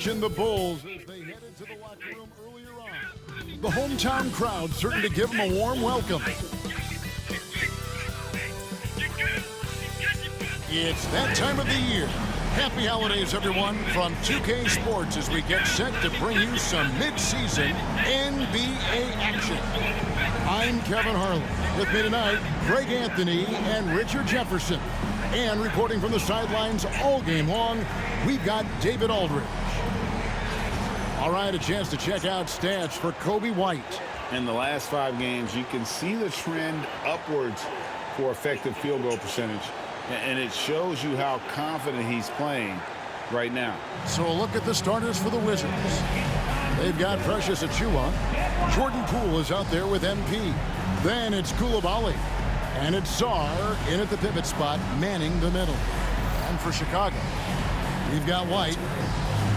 action, the Bulls, as they head into the locker room earlier on. The hometown crowd certain to give them a warm welcome. It's that time of the year. Happy holidays, everyone, from 2K Sports as we get set to bring you some mid-season NBA action. I'm Kevin Harlan. With me tonight, Greg Anthony and Richard Jefferson. And reporting from the sidelines all game long, we've got David Aldridge. All right, a chance to check out stats for Coby White. In the last 5 games, you can see the trend upwards for effective field goal percentage. And it shows you how confident he's playing right now. So a look at the starters for the Wizards. They've got Precious Achiuwa. Jordan Poole is out there with MP. Then it's Coulibaly. And it's Sarr in at the pivot spot, manning the middle. And for Chicago, we've got White.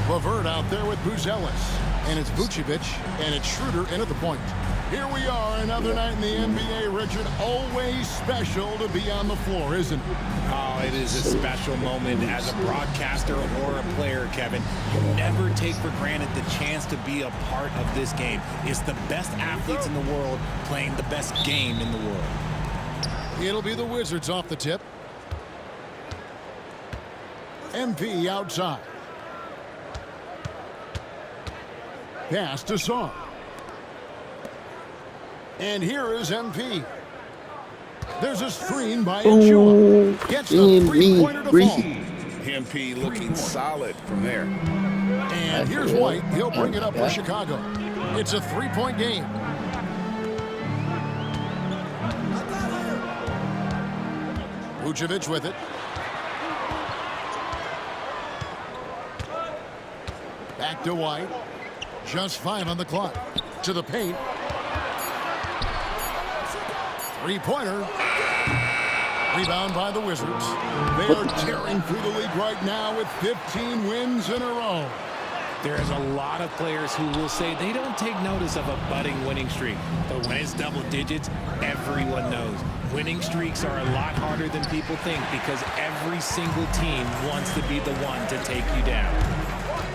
LeVert out there with Buzelis. And it's Vucevic. And it's Schroeder in at the point. Here we are, another night in the NBA, Richard. Always special to be on the floor, isn't it? Oh, it is a special moment as a broadcaster or a player, Kevin. You never take for granted the chance to be a part of this game. It's the best athletes in the world playing the best game in the world. It'll be the Wizards off the tip. MP outside. Pass to Sarr. And here is MP. There's a screen by Achiuwa. Gets the three-pointer to fall. MP looking solid from there. And here's White. He'll bring it up for Chicago. It's a three-point game. Vucevic with it. Back to White. Just 5 on the clock. To the paint. Three-pointer. Rebound by the Wizards. They are tearing through the league right now with 15 wins in a row. There's a lot of players who will say they don't take notice of a budding winning streak. But when it's double digits, everyone knows. Winning streaks are a lot harder than people think because every single team wants to be the one to take you down.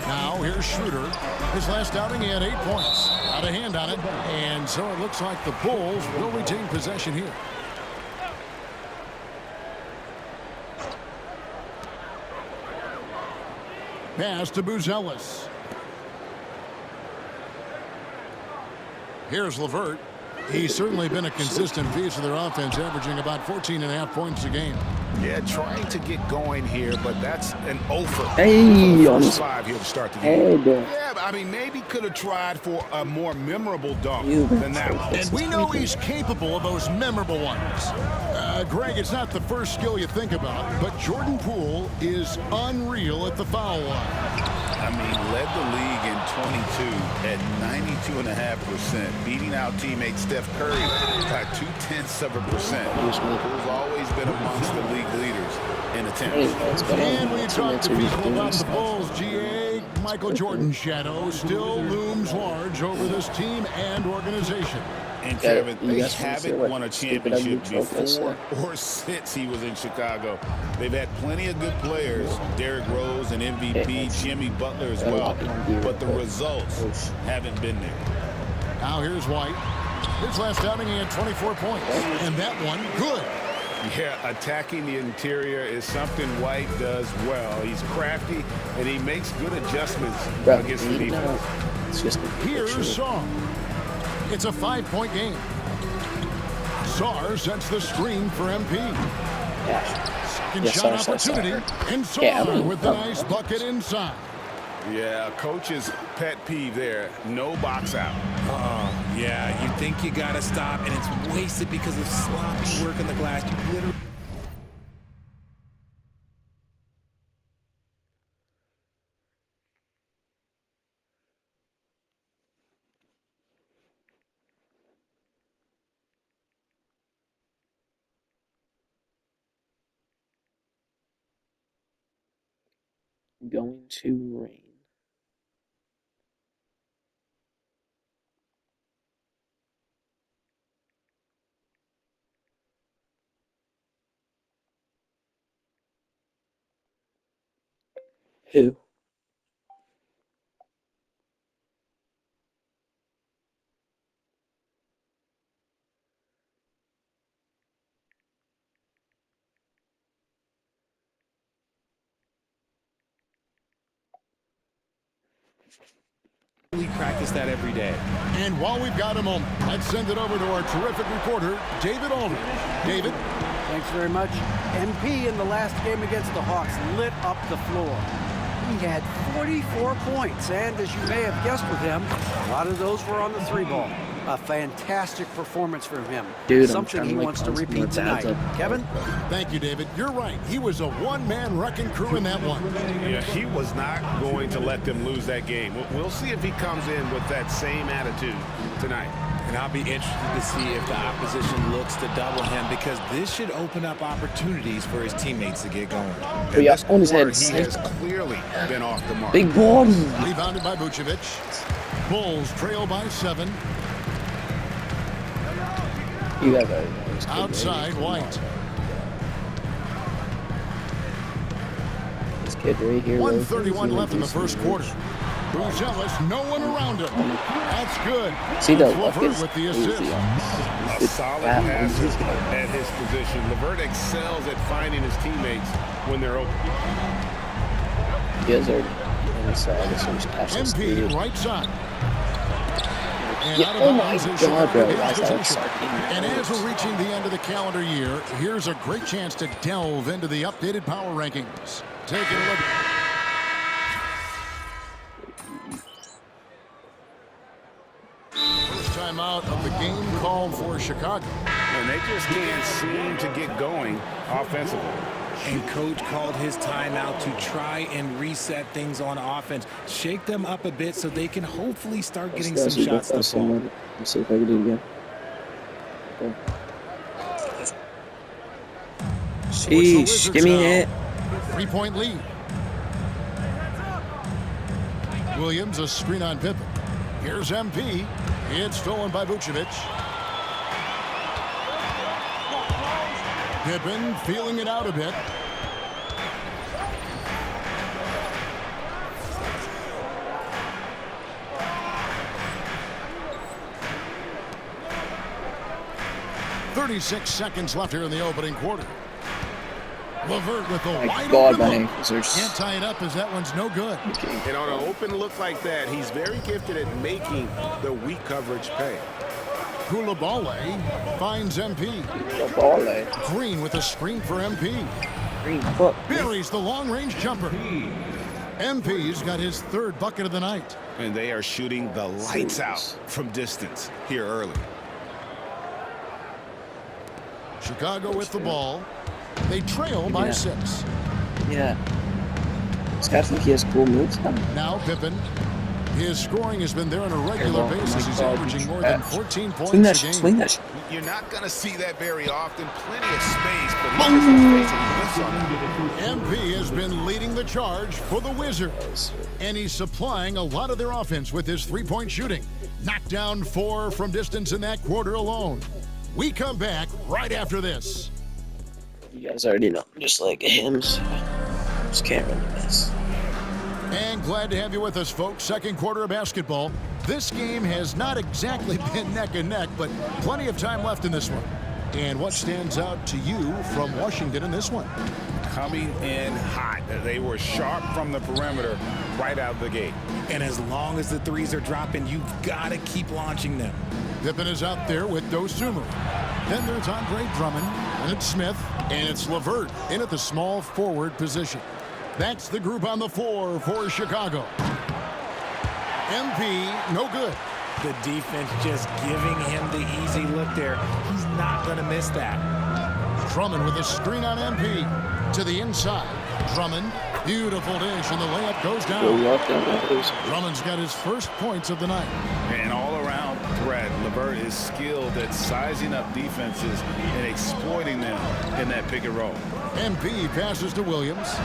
Now here's Schroeder. His last outing, he had 8 points. Got a hand on it. And so it looks like the Bulls will retain possession here. Pass to Buzelis. Here's LeVert. He's certainly been a consistent piece of their offense, averaging about 14.5 points a game. Yeah, trying to get going here, but that's an offer. Hey, for on the his first 5 here to start the game. head. Yeah, I mean, maybe could have tried for a more memorable dunk than that one. And we know he's capable of those memorable ones. Greg, it's not the first skill you think about, but Jordan Poole is unreal at the foul line. I mean, led the league in 22 at 92.5%, beating out teammate Steph Curry by 0.2%. Poole's always been amongst the league leaders in attempts. And when you talk to people about the Bulls, GA, Michael Jordan's shadow still looms large over this team and organization. And Kevin, they haven't won a championship before or since he was in Chicago. They've had plenty of good players, Derrick Rose and MVP, Jimmy Butler as well, but the results haven't been there. Now here's White. His last outing, he had 24 points, and that one, good. Yeah, attacking the interior is something White does well. He's crafty, and he makes good adjustments against the defense. Here's Sarr. It's a 5-point game. Sarr sets the screen for MP. Second shot opportunity, and Sarr with the nice bucket inside. Yeah, coach's pet peeve there, no box out. Oh, yeah, you think you got to stop, and it's wasted because of sloppy work on the glass. You literally... Going to rain. Who? We practice that every day. And while we've got a moment, let's send it over to our terrific reporter, David Aldridge. David? Thanks very much. MP in the last game against the Hawks lit up the floor. He had 44 points, and as you may have guessed with him, a lot of those were on the 3-ball. A fantastic performance from him. Dude, something he wants to repeat tonight. Kevin? Thank you, David. You're right. He was a one-man wrecking crew in that one. Yeah, he was not going to let them lose that game. We'll see if he comes in with that same attitude tonight. And I'll be interested to see if the opposition looks to double him, because this should open up opportunities for his teammates to get going. Oh, yeah, on his head. He has clearly been off the mark. Big body. Rebounded by Vucevic. Bulls trail by 7. You got that. Outside, White. This kid right here. 1:31 left in the first quarter. Buzelis, no one around him. That's good. See the LeVert Buckets? with the assist. A solid passer at his position. LeVert excels at finding his teammates when they're open. You guys are inside. This one's passing MP speed. right side. And Yeah, out of oh my bounds is God, bro. his That's potential. exciting. And as we're reaching the end of the calendar year, here's a great chance to delve into the updated power rankings. Taking a look. First time out of the game called for Chicago. And they just can't seem to get going offensively. And coach called his timeout to try and reset things on offense, shake them up a bit so they can hopefully start getting some shots to fall. Let's see if I can do it again. Okay. Sheesh, give me it. 3-point lead. Williams, a screen on Pippen. Here's MP. It's stolen by Vucevic. Pippen feeling it out a bit. "36 seconds left here in the opening quarter. LeVert with a wide open look. Can't tie it up as that one's no good. And on an open look like that, he's very gifted at making the weak coverage pay. Coulibaly finds MP. Green with a screen for MP. Green foot. Buries the long-range jumper. MP's got his 3rd bucket of the night. And they are shooting the lights out from distance here early. Chicago with the ball. They trail by 6. Yeah. This guy think he has cool moves now. Now Pippen. His scoring has been there on a regular basis. He's averaging more than 14 points Swing a that game. shit, swing that shit. You're not going to see that very often. Plenty of space, but he just facing this on him. MP has been leading the charge for the Wizards. And he's supplying a lot of their offense with his 3-point shooting. Knocked down 4 from distance in that quarter alone. We come back right after this. You guys already know. Just like him, so just can't really miss. And glad to have you with us, folks. Second quarter of basketball. This game has not exactly been neck and neck, but plenty of time left in this one. And what stands out to you from Washington in this one? Coming in hot. They were sharp from the perimeter right out of the gate. And as long as the threes are dropping, you've got to keep launching them. Pippen is out there with Dosunmu. Then there's Andre Drummond, and it's Smith, and it's LeVert in at the small forward position. That's the group on the floor for Chicago. MP, no good. The defense just giving him the easy look there. He's not going to miss that. Drummond with a screen on MP. To the inside. Drummond, beautiful dish, and the layup goes down. Drummond's got his first points of the night. And all-around threat. LeVert is skilled at sizing up defenses and exploiting them in that pick and roll. MP passes to Williams.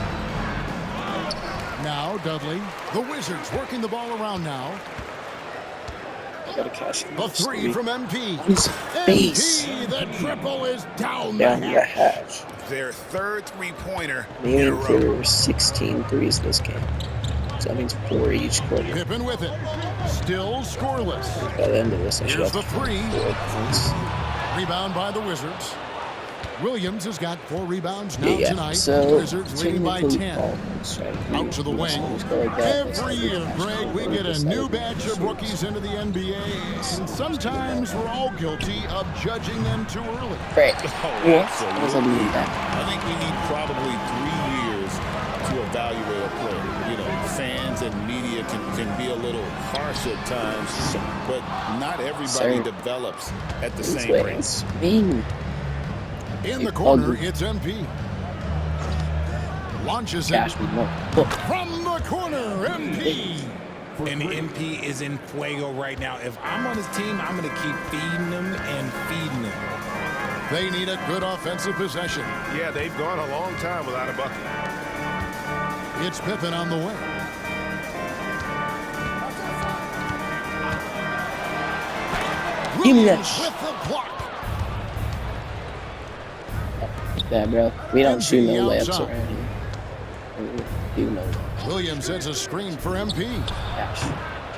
Now Dudley. The Wizards working the ball around now. The 3 from MP. MP, the triple is down the hatch. Their 3rd three-pointer They in a aim row. for 16 threes this game. So that means 4 each quarter. Pippen with it. Still scoreless. By the end of this, I should Here's have the 3. 4 points. Rebound by the Wizards. Williams has got 4 rebounds now tonight. So, Wizards leading by 10. Out to the wing. Every year, Greg, we get a new batch of rookies into the NBA, and sometimes we're all guilty of judging them too early. Right. Absolutely. I think we need probably 3 years to evaluate a player. You know, fans and media can be a little harsh at times, but not everybody develops at the same rate. In the corner, it's MP. Launches it from the corner, MP. And MP is in fuego right now. If I'm on his team, I'm going to keep feeding him and feeding him. They need a good offensive possession. Yeah, they've gone a long time without a bucket. It's Pippen on the way. Williams with the block. Yeah, bro. We don't shoot no layups around here. You know that. Williams sets a screen for MP.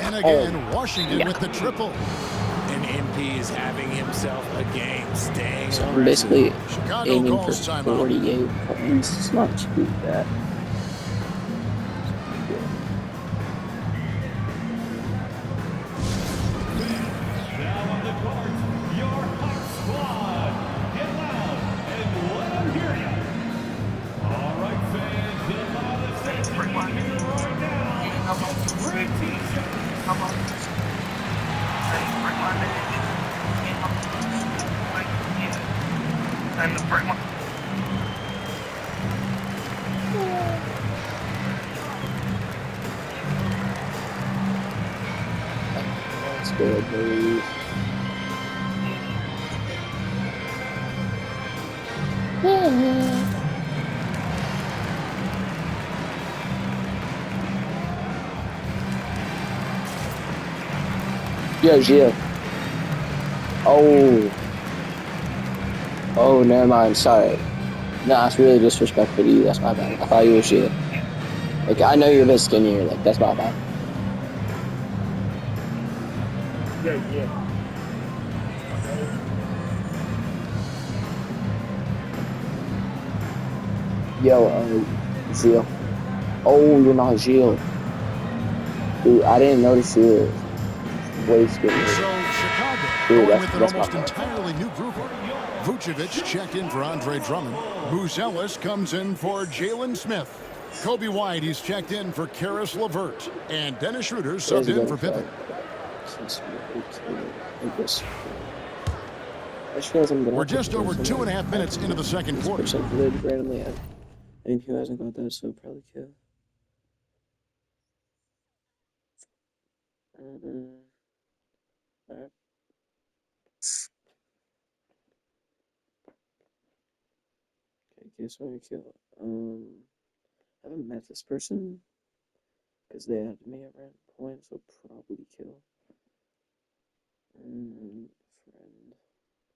And again, Washington with the triple. And MP is having himself a game, staying. So I'm basically Chicago aiming for 48 points. It's not too bad. That's good, dude. Yo, Gio. Oh, never mind. Sorry. Nah, it's really disrespectful to you. That's my bad. I thought you were Gio. Like, I know you're a bit skinnier. Like, that's my bad. Yeah. Yo, Gio. Oh, you're not Gio. Dude, I didn't notice you were way skinnier. So Chicago going with an almost entirely new group. Vucevic checked in for Andre Drummond. Buzelis comes in for Jalen Smith. Kobe White, he's checked in for Karis LeVert. And Dennis Schroeder subbed in for Pippen. We're just over 2.5 minutes into the second quarter. I mean, who hasn't got that, so probably kill. Alright. Okay, guess what I kill? I haven't met this person because they had me at random points, so probably kill. Friend.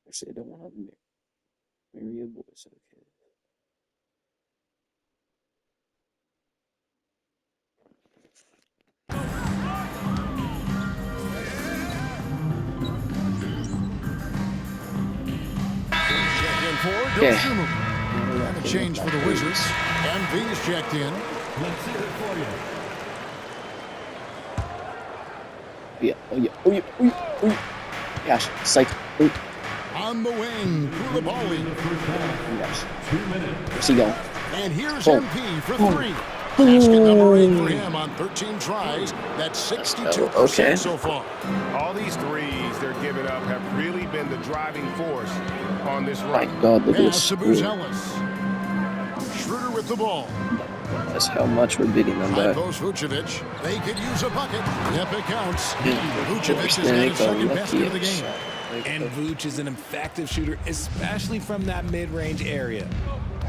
Actually, I don't want to marry a boy, so okay. And a change for the Wizards. MV's checked in. Let's hear it for you. Gosh, psych. On the wing, Koulibaly. Gosh. 2 minutes. Where's he going? And here's MP for 3. Basket number 8 for him on 13 tries. That's 62% so far. All these threes they're giving up have really been the driving force on this run. My God, look at this. Buzelis. Schroeder with the ball. That's how much we're beating them High back. post Vucevic. They could use a bucket. Yep, it counts. Vucevic has There got you his go. second basket of the Lucky. game. And Vooch is an effective shooter, especially from that mid-range area.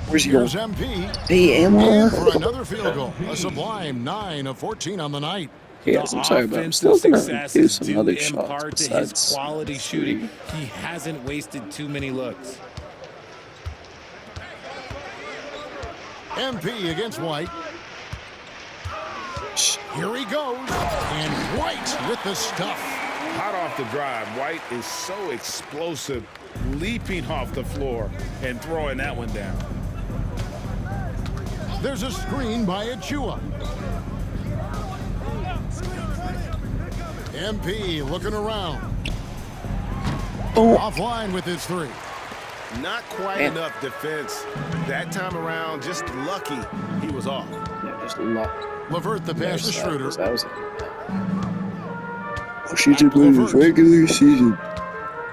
Where's he going? Here's MP. Hey, And Amor. for another field goal. A sublime 9 of 14 on the night. Yes, I'm sorry, but I'm still gonna Success do is some due other in shots part to his besides quality shooting. He hasn't wasted too many looks. MP against White. Here he goes. And White with the stuff. Hot off the drive, White is so explosive leaping off the floor and throwing that one down. There's a screen by Achua. MP looking around. Offline with his three. Not quite enough defense. That time around, just lucky he was off. Yeah, just luck. LeVert the pass to Schroeder. That was Washington Wizards regular season.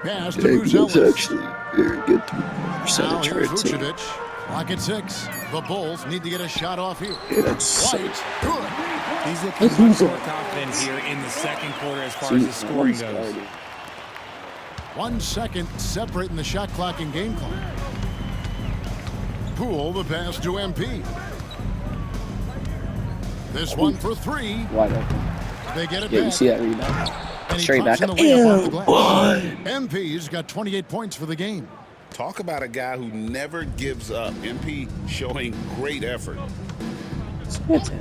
Pass to That was Buzelis. actually very good Now percentage here's right there. Vucevic. Clock at 6. The Bulls need to get a shot off here. Yeah, that's so White, good. He's looking much more confident here in the second quarter as far as the scoring goes. 1 second separating the shot clock and game clock. Poole the pass to MP. This one for 3. wide open. They get it Yeah, back. you see that rebound? And he Straight pops back in up. the layup off the Ew, glass. boy. MP's got 28 points for the game. Talk about a guy who never gives up. MP showing great effort. That's it.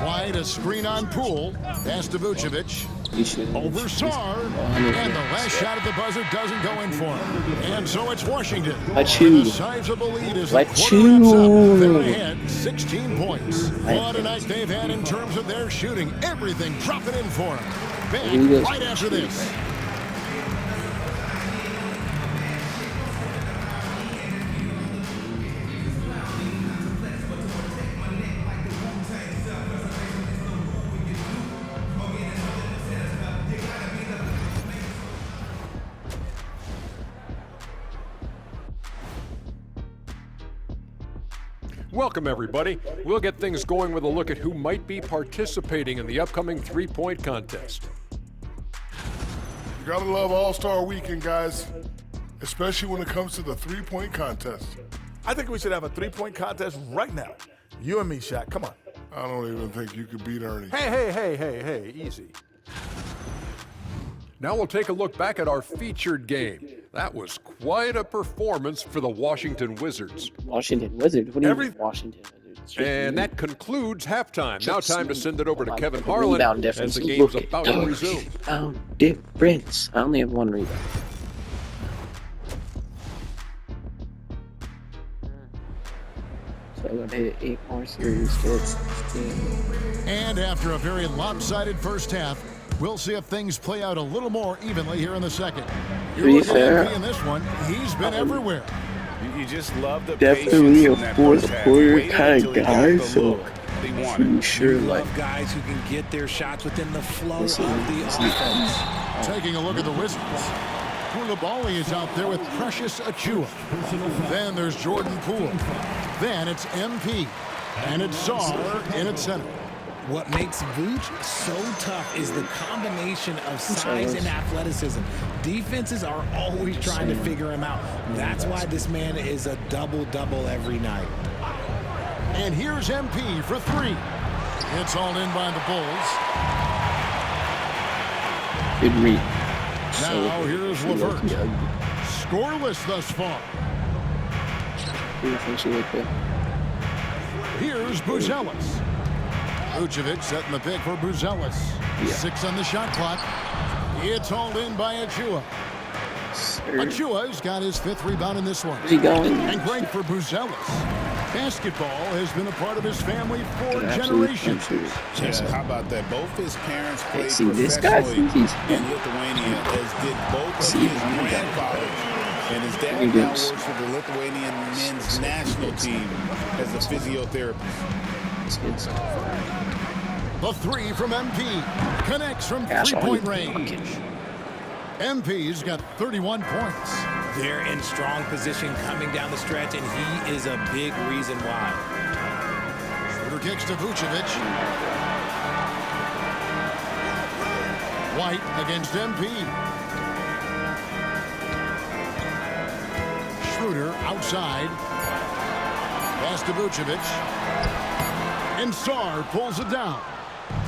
White a screen on Poole. Pass to Vucevic. You should. Over Sar. And the last shot at the buzzer doesn't go in for him. And so it's Washington. Achoo. With a sizable lead as the Achoo. quarter wraps up. They're ahead 16 points. What a night they've had in terms of their shooting. Everything dropping in for them. Back right after this. Welcome, everybody. We'll get things going with a look at who might be participating in the upcoming three-point contest. You gotta love All-Star Weekend, guys, especially when it comes to the three-point contest. I think we should have a three-point contest right now. You and me, Shaq. Come on. I don't even think you could beat Ernie. Hey, easy. Now we'll take a look back at our featured game. That was quite a performance for the Washington Wizards. Washington Wizards? What do you mean Washington Wizards? And that concludes halftime. Now time to send it over to Kevin the Harlan rebound as difference. the game's Look at about to resume. rebound difference. I only have 1 rebound. So I gotta hit 8 more threes to hit 16. And after a very lopsided first half, we'll see if things play out a little more evenly here in the second. To be fair, in this one, he's been everywhere. You just love the definitely a patience in that fourth first half. quarter Waited kind until of he got guy, the so look they wanted. pretty sure like Love guys who can get their shots within the flow of This the is- offense. Taking a look at the Wizards. Koulibaly is out there with Precious Achua. Then there's Jordan Poole. Then it's MP. And it's Sar in its center. What makes Vooch so tough is the combination of size and athleticism. Defenses are always trying to figure him out. That's why this man is a double-double every night. And here's MP for 3. It's all in by the Bulls. good read. Now here's LeVert. Scoreless thus far. Here's Buzelis. Vucevic setting the pick for Buzelis. 6 on the shot clock. It's hauled in by Achua. Achua's got his 5th rebound in this one. Where's he going? And great for Buzelis. Basketball has been a part of his family for generations. Yeah, how about that? Both his parents played See, this guy professionally thinks he's in Lithuania, as did both of his grandfathers. And his dad now works for the Lithuanian men's national team as a physiotherapist. The 3 from MP connects from 3-point range. MP's got 31 points. They're in strong position coming down the stretch, and he is a big reason why. Schroeder kicks to Vucevic. White against MP. Schroeder outside. Pass to Vucevic. And Sar pulls it down.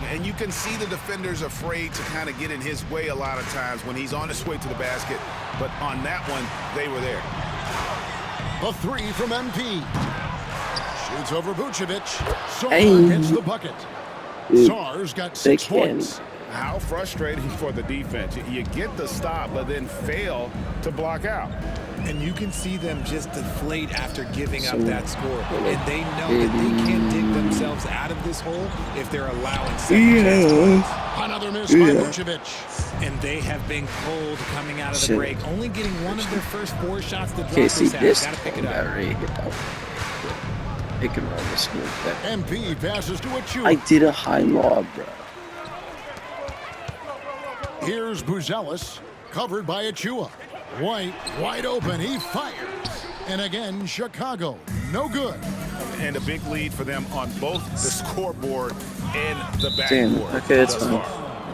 And you can see the defenders afraid to kind of get in his way a lot of times when he's on his way to the basket. But on that one, they were there. The 3 from MP. Shoots over Vucevic. Sar Hey. hits the bucket. Dude, Sar's got 6 points. How frustrating for the defense. You get the stop, but then fail to block out. And you can see them just deflate after giving up that score. And they know that they can't dig themselves out of this hole if they're allowing second chances. Another miss by Vucevic. And they have been cold coming out of the break. Only getting one of their first 4 shots to drop this half. Got to pick it up. It can run the school. MP passes to Achua. I did a high lob, bro. Here's Buzelis, covered by Achua. White, wide open, he fires. And again, Chicago, no good. And a big lead for them on both the scoreboard and the backboard. Damn, okay, it's fine.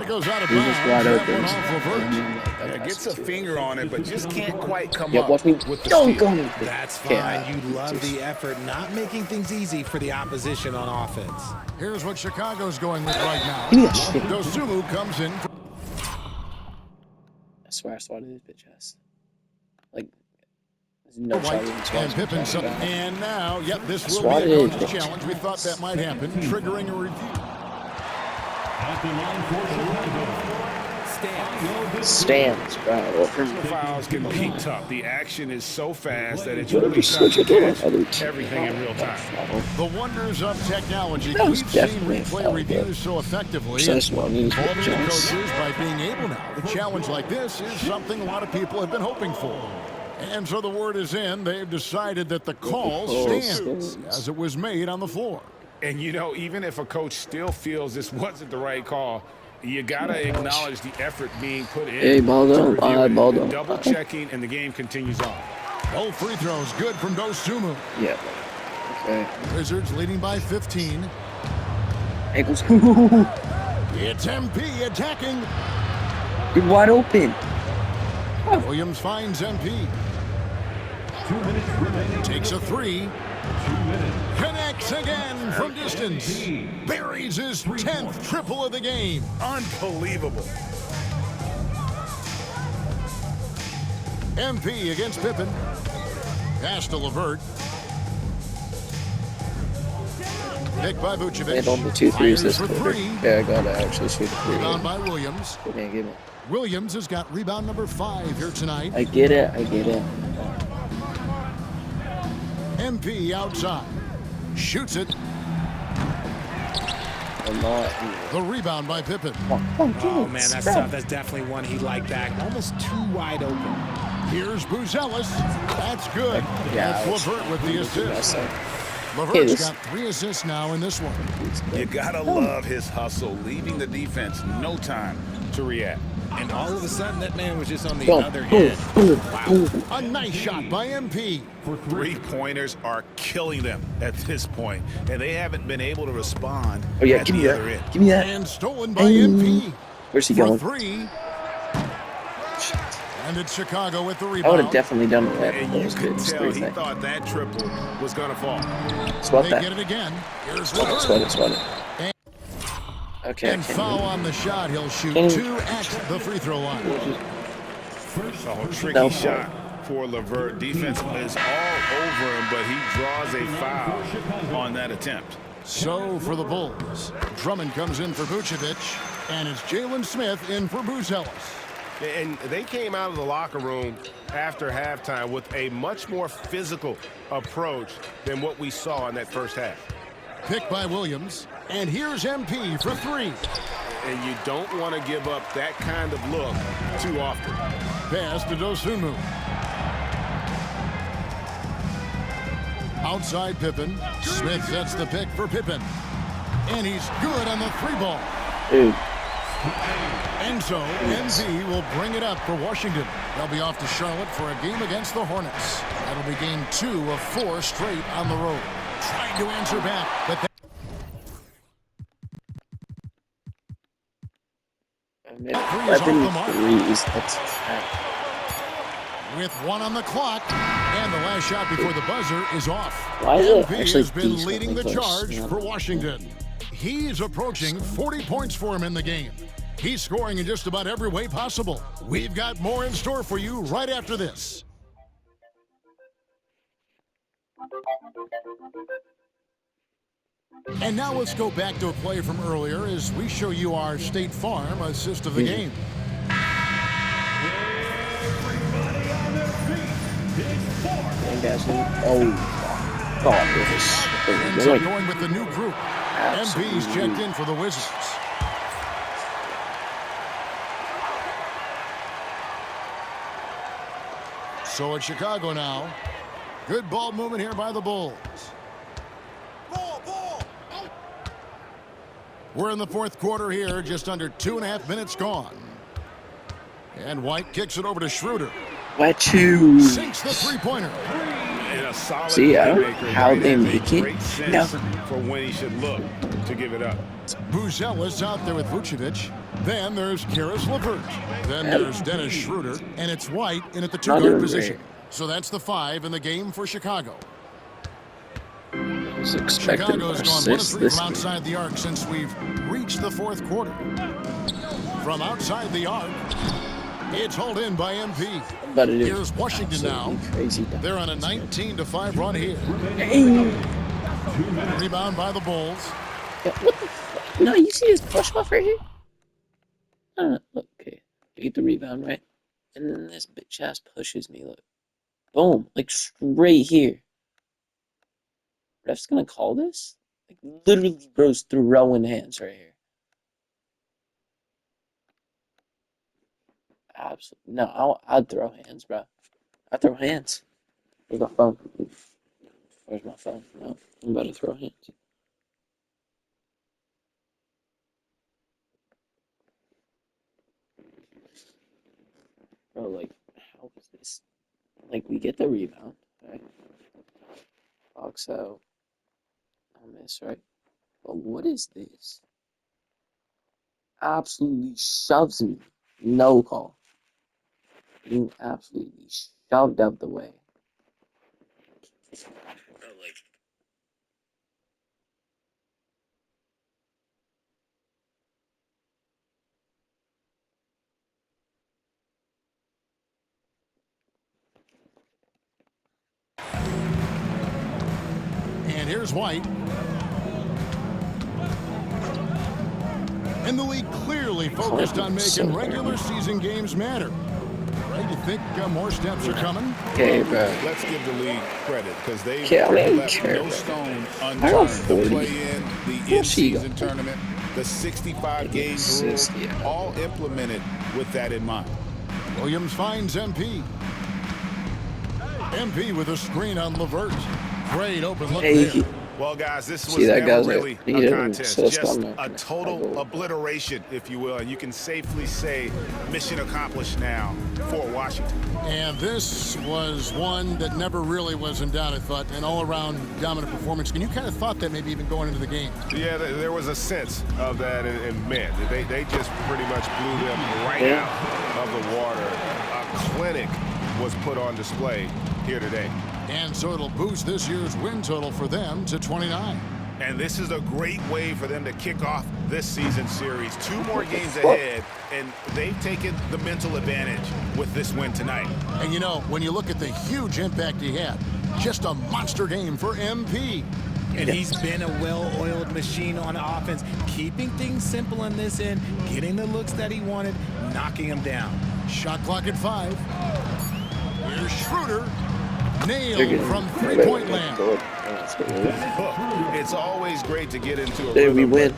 It goes out of He's just wide open. Yeah, gets a finger on it, but just can't quite come Yeah, up watch me. with the Don't steal. go. That's fine. You love the effort, not making things easy for the opposition on offense. Here's what Chicago's going with right now. Give me that shit. Dosunmu comes in. I swear I swatted his bitch ass. Like, there's no White chance. and Pippen. And now, yep, this will Swatted be a it. coach's challenge. We thought that might happen, triggering a review. Stands, bro. Fouls can be tough. The action is so fast that it's really tough to catch everything in real time. The wonders of technology. That We've was seen definitely a replay foul, reviews so effectively. So that's what I need to Culminating do. coaches by being able now. A challenge like this is something a lot of people have been hoping for. And so the word is in. They've decided that the call stands as it was made on the floor. And, you know, even if a coach still feels this wasn't the right call, you got to acknowledge the effort being put in. Hey, ball down. Ball down. Double checking, and the game continues on. Both free throws good from Dosunmu. Yeah. Okay. Wizards leading by 15. Ankles. It's MP attacking. You're wide open. Williams finds MP. Takes a 3. Connects again from distance. Buries his 10th triple of the game. Unbelievable. MP against Pippen. Pass to LeVert. Picked by Vucevic. And on the 2 threes this Fires for quarter. 3. Yeah, I gotta actually shoot a 3. Rebound by Williams. Yeah, give me. Williams has got rebound number 5 here tonight. I get it. I get it. MP outside. Shoots it. I'm not. The rebound by Pippen. Oh, man, that's tough. That's definitely one he liked back. Almost too wide open. Here's Buzelis. That's good. Yeah, That's LeVert with the assist. Hey, LeVert's this- got 3 assists now in this one. You got to love his hustle, leaving the defense no time to react. And all of a sudden, that man was just on the Boom, other boom, end. boom, Wow. boom. A nice shot by MP. Three-pointers are killing them at this point, and they haven't been able to respond Oh yeah, at give me the other end. that. Give me that. And stolen by MP. Where's he For going? 3. And it's Chicago with the I would rebound. have definitely done that. And That you was could good. It's tell he 3 thought that triple was going to fall. Swat They that. get it again. Here's Swat it. LeVert. Swat it. Swat it. Okay. I And can't foul move. on the shot. He'll shoot Can you- 2 at the free throw line. Oh, tricky No. shot for LeVert. Defense is all over him, but he draws a foul on that attempt. So for the Bulls, Drummond comes in for Vucevic, and it's Jalen Smith in for Buzelis. And they came out of the locker room after halftime with a much more physical approach than what we saw in that first half. Picked by Williams, and here's MP for 3. And you don't want to give up that kind of look too often. Pass to Dosunmu. Outside Pippen. Smith sets the pick for Pippen. And he's good on the 3 ball. Dude. And so MP will bring it up for Washington. They'll be off to Charlotte for a game against the Hornets. That'll be game 2 of 4 straight on the road. Trying to answer back, but I made 11 threes. That's with 1 on the clock, and the last shot before the buzzer is off. Why is it MP actually has been decently leading the close? charge Yeah. for Washington. He's approaching 40 points for him in the game. He's scoring in just about every way possible. We've got more in store for you right after this. And now let's go back to a play from earlier as we show you our State Farm assist of the game. Oh, God, Ends up going with the new group. MP's checked in for the Wizards. So it's Chicago now. Good ball movement here by the Bulls. We're in the fourth quarter here, just under 2.5 minutes gone. And White kicks it over to Schroeder. What you? Sinks the three-pointer. See, I don't know how they make it. No. For when he should look to give it up. Buzelis out there with Vucevic. Then there's Karis LeVert. Then there's Dennis Schroeder. And it's White in at the two-guard position. So that's the 5 in the game for Chicago. Chicago's gone 1 of 3 from outside the arc since we've reached the fourth quarter. From outside the arc, it's hauled in by MP. Here's Washington now. They're on a 19-5 run here. Rebound by the Bulls. Yeah, what the fuck? No, you see this push off right here? Look, okay. You get the rebound, right? And then this bitch ass pushes me, look. Boom. Like straight here. Ref's gonna call this? Like literally bro's throwing hands right here. Absolutely. No, I'd throw hands, bro. I'd throw hands. Where's my phone? Where's my phone? No, I'm about to throw hands. Bro, like, how is this? Like, we get the rebound, right? Box out. I miss, right? But what is this? Absolutely shoves me. No call. Being absolutely shoved out the way. And here's White. And the league clearly focused on making regular season games matter. Right? You think more steps are coming? Okay, bro. Let's give the league credit because they left no stone unturned to play in the in-season tournament, the 65-game rule, all implemented with that in mind. Williams finds MP. MP with a screen on LeVert. Great open look there. Well, guys, this was never really a contest, just a total obliteration, if you will. And you can safely say mission accomplished now for Washington. And this was one that never really was in doubt, I thought, an all-around dominant performance. And you kind of thought that maybe even going into the game. Yeah, there was a sense of that, and man, they just pretty much blew them right out of the water. A clinic was put on display here today. And so it'll boost this year's win total for them to 29. And this is a great way for them to kick off this season series. 2 more games ahead, and they've taken the mental advantage with this win tonight. And you know, when you look at the huge impact he had, just a monster game for MP. And he's been a well-oiled machine on offense, keeping things simple on this end, getting the looks that he wanted, knocking them down. Shot clock at 5. Here's Schroeder. Nailed from three-point land. It's always great to get into a rhythm. We win.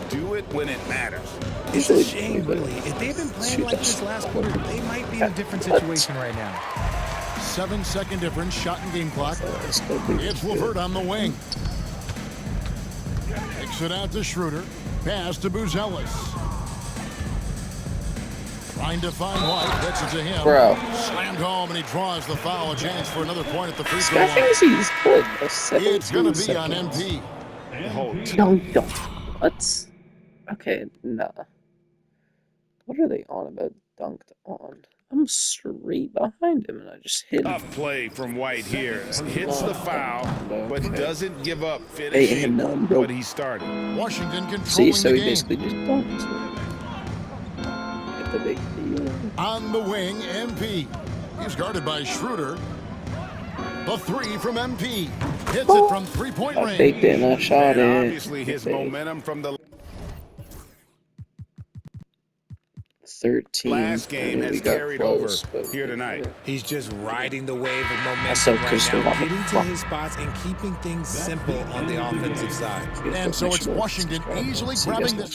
Do it when it matters. It's a shame, really. If they've been playing like this last quarter, they might be in a different situation right now. 7-second difference, shot and game clock. It's LeVert on the wing. Kicks it out to Schroeder. Pass to Buzelis. Trying to find White, gets it to him. Bro. Slammed home, and he draws the foul. A chance for another point at the free throw line. It's going to be on MP. No. What? Okay, nah. What are they on about dunked on? I'm straight behind him, and I just hit him. Tough play from White here. Hits the foul, but doesn't give up finishing what he started. Washington controlling See, so the he game. basically just dunked. The big deal. On the wing, MP. He's guarded by Schroeder. The 3 from MP. Hits it from three-point I range. faked it and I shot And it. obviously his momentum from the 13. last game We has got carried close, over but here tonnite. He's just riding the wave of so momentum right pissed now, about the getting to fuck. his spots and keeping things simple on the offensive side. And so it's Washington easily grabbing this